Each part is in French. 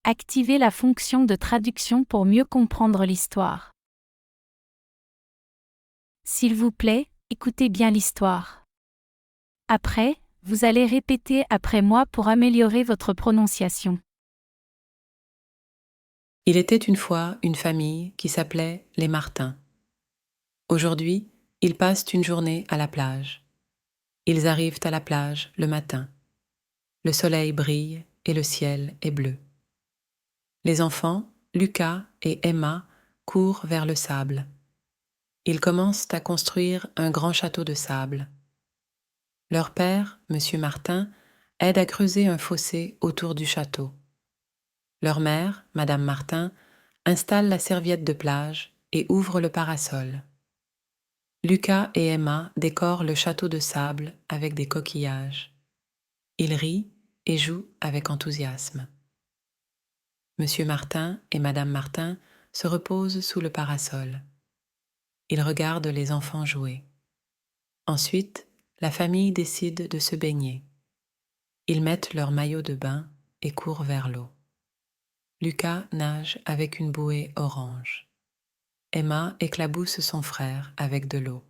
Activez la fonction de traduction pour mieux comprendre l'histoire. S'il vous plaît, écoutez bien l'histoire. Après, vous allez répéter après moi pour améliorer votre prononciation. Il était une fois une famille qui s'appelait les Martins. Aujourd'hui, ils passent une journée à la plage. Ils arrivent à la plage le matin. Le soleil brille et le ciel est bleu. Les enfants, Lucas et Emma, courent vers le sable. Ils commencent à construire un grand château de sable. Leur père, Monsieur Martin, aide à creuser un fossé autour du château. Leur mère, Madame Martin, installe la serviette de plage et ouvre le parasol. Lucas et Emma décorent le château de sable avec des coquillages. Ils rient et jouent avec enthousiasme. Monsieur Martin et Madame Martin se reposent sous le parasol. Ils regardent les enfants jouer. Ensuite, la famille décide de se baigner. Ils mettent leur maillot de bain et courent vers l'eau. Lucas nage avec une bouée orange. Emma éclabousse son frère avec de l'eau.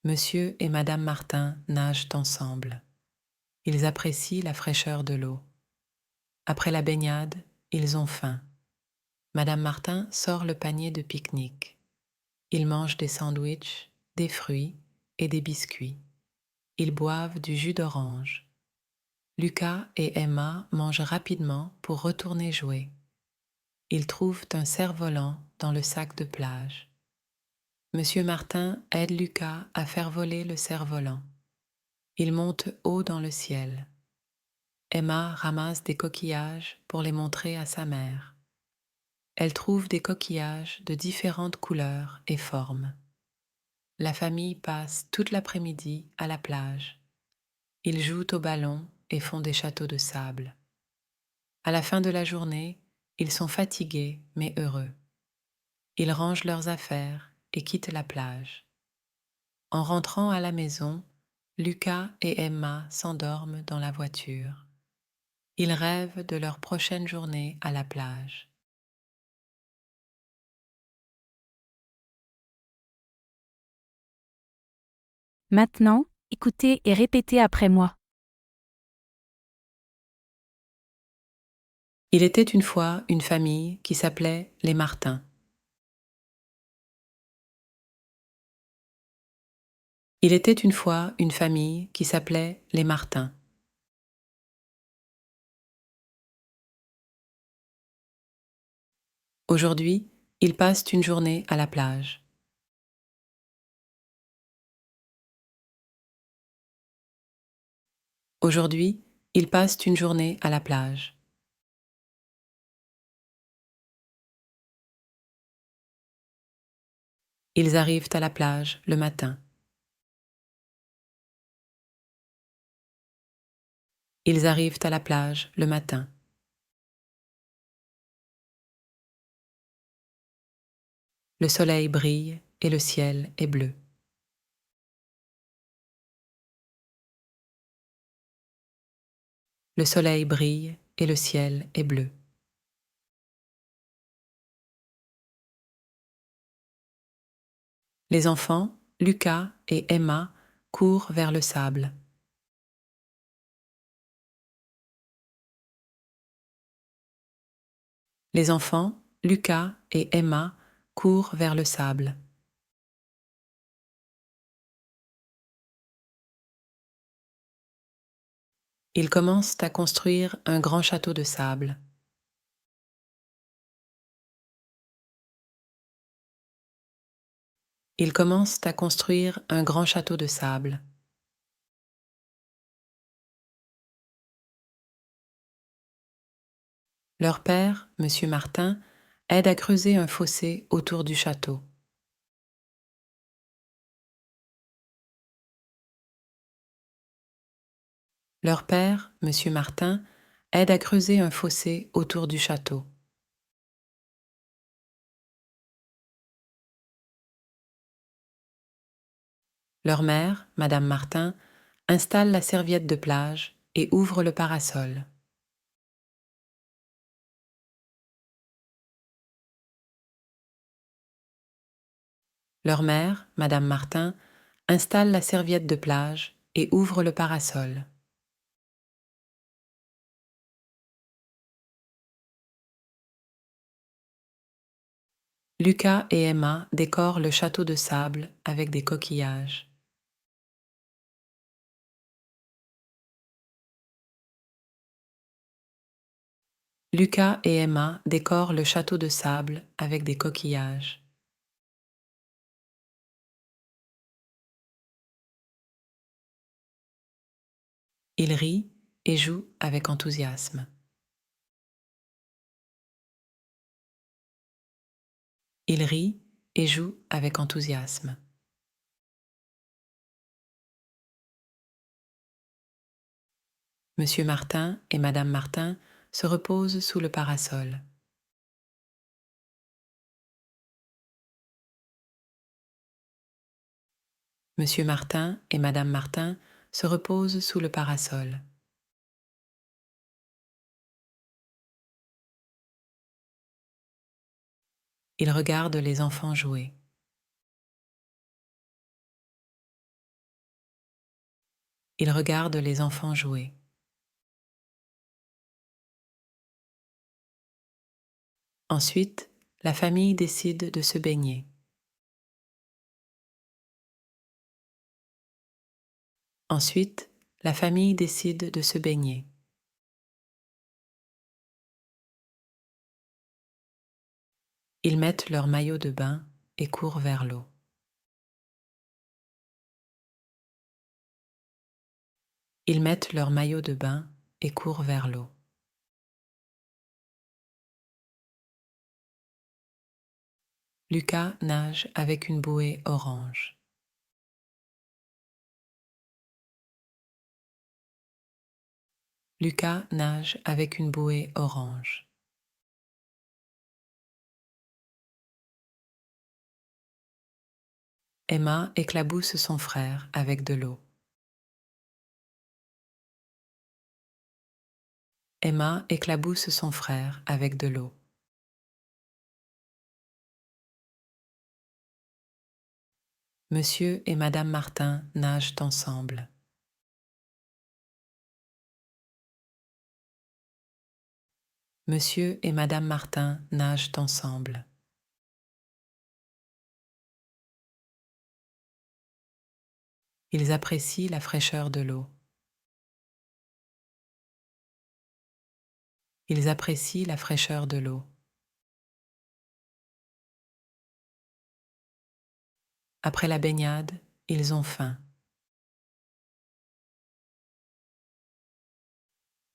Monsieur et Madame Martin nagent ensemble. Ils apprécient la fraîcheur de l'eau. Après la baignade, ils ont faim. Madame Martin sort le panier de pique-nique. Ils mangent des sandwichs, des fruits et des biscuits. Ils boivent du jus d'orange. Lucas et Emma mangent rapidement pour retourner jouer. Ils trouvent un cerf-volant dans le sac de plage. Monsieur Martin aide Lucas à faire voler le cerf-volant. Il monte haut dans le ciel. Emma ramasse des coquillages pour les montrer à sa mère. Elle trouve des coquillages de différentes couleurs et formes. La famille passe toute l'après-midi à la plage. Ils jouent au ballon et font des châteaux de sable. À la fin de la journée, ils sont fatigués mais heureux. Ils rangent leurs affaires et quittent la plage. En rentrant à la maison, Lucas et Emma s'endorment dans la voiture. Ils rêvent de leur prochaine journée à la plage. Maintenant, écoutez et répétez après moi. Il était une fois une famille qui s'appelait les Martins. Il était une fois une famille qui s'appelait les Martins. Aujourd'hui, ils passent une journée à la plage. Aujourd'hui, ils passent une journée à la plage. Ils arrivent à la plage le matin. Ils arrivent à la plage le matin. Le soleil brille et le ciel est bleu. Le soleil brille et le ciel est bleu. Les enfants, Lucas et Emma, courent vers le sable. Les enfants, Lucas et Emma, courent vers le sable. Ils commencent à construire un grand château de sable. Ils commencent à construire un grand château de sable. Leur père, Monsieur Martin, aide à creuser un fossé autour du château. Leur père, Monsieur Martin, aide à creuser un fossé autour du château. Leur mère, Madame Martin, installe la serviette de plage et ouvre le parasol. Leur mère, Madame Martin, installe la serviette de plage et ouvre le parasol. Lucas et Emma décorent le château de sable avec des coquillages. Lucas et Emma décorent le château de sable avec des coquillages. Ils rient et jouent avec enthousiasme. Ils rient et jouent avec enthousiasme. Monsieur Martin et Madame Martin se reposent sous le parasol. Monsieur Martin et Madame Martin se reposent sous le parasol. Ils regardent les enfants jouer. Ils regardent les enfants jouer. Ensuite, la famille décide de se baigner. Ensuite, la famille décide de se baigner. Ils mettent leur maillot de bain et courent vers l'eau. Ils mettent leur maillot de bain et courent vers l'eau. Lucas nage avec une bouée orange. Lucas nage avec une bouée orange. Emma éclabousse son frère avec de l'eau. Emma éclabousse son frère avec de l'eau. Monsieur et Madame Martin nagent ensemble. Monsieur et Madame Martin nagent ensemble. Ils apprécient la fraîcheur de l'eau. Ils apprécient la fraîcheur de l'eau. Après la baignade, ils ont faim.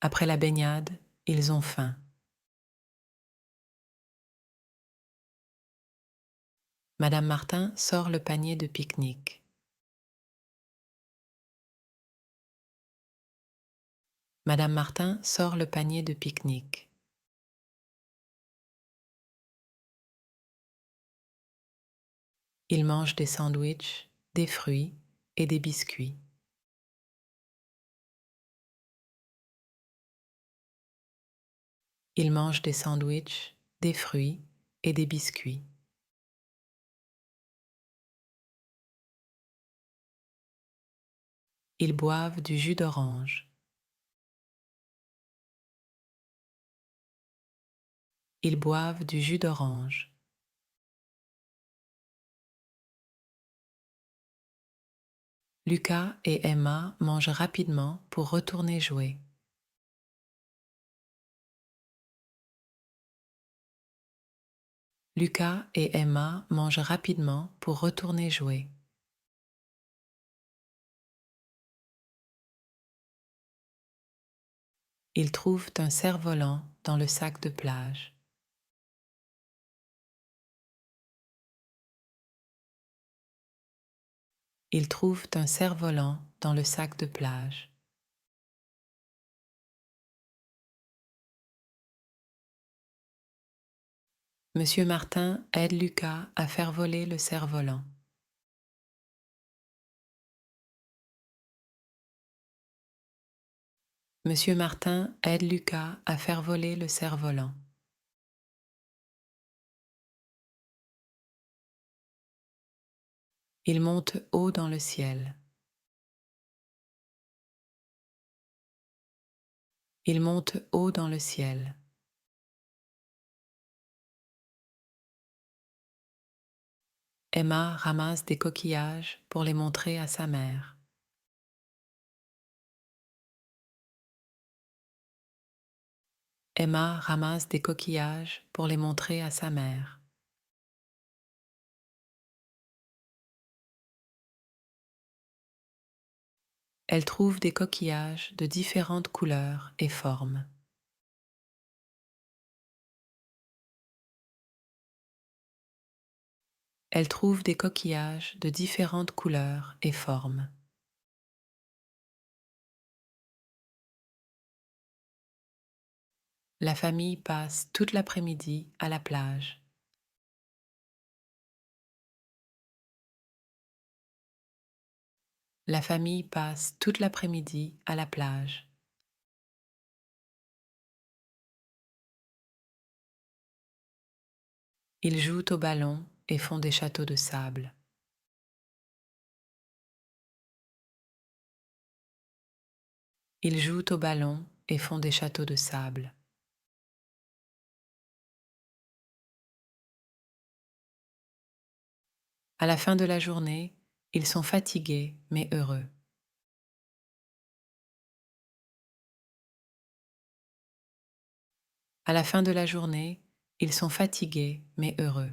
Après la baignade, ils ont faim. Madame Martin sort le panier de pique-nique. Madame Martin sort le panier de pique-nique. Ils mangent des sandwichs, des fruits et des biscuits. Ils mangent des sandwichs, des fruits et des biscuits. Ils boivent du jus d'orange. Ils boivent du jus d'orange. Lucas et Emma mangent rapidement pour retourner jouer. Lucas et Emma mangent rapidement pour retourner jouer. Ils trouvent un cerf-volant dans le sac de plage. Ils trouvent un cerf-volant dans le sac de plage. Monsieur Martin aide Lucas à faire voler le cerf-volant. Monsieur Martin aide Lucas à faire voler le cerf-volant. Il monte haut dans le ciel. Il monte haut dans le ciel. Emma ramasse des coquillages pour les montrer à sa mère. Emma ramasse des coquillages pour les montrer à sa mère. Elle trouve des coquillages de différentes couleurs et formes. Elle trouve des coquillages de différentes couleurs et formes. La famille passe toute l'après-midi à la plage. La famille passe toute l'après-midi à la plage. Ils jouent au ballon et font des châteaux de sable. Ils jouent au ballon et font des châteaux de sable. À la fin de la journée, ils sont fatigués mais heureux. À la fin de la journée, ils sont fatigués mais heureux.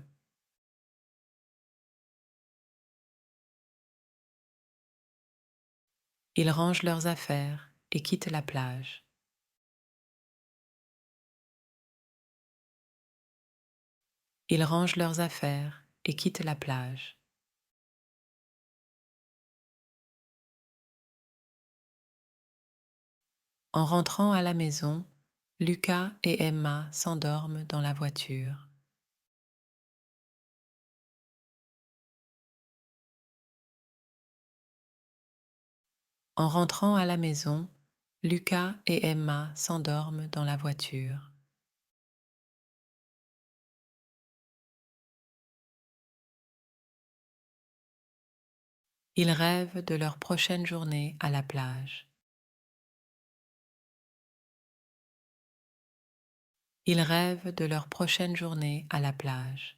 Ils rangent leurs affaires et quittent la plage. Ils rangent leurs affaires et quittent la plage. En rentrant à la maison, Lucas et Emma s'endorment dans la voiture. En rentrant à la maison, Lucas et Emma s'endorment dans la voiture. Ils rêvent de leur prochaine journée à la plage. Ils rêvent de leur prochaine journée à la plage.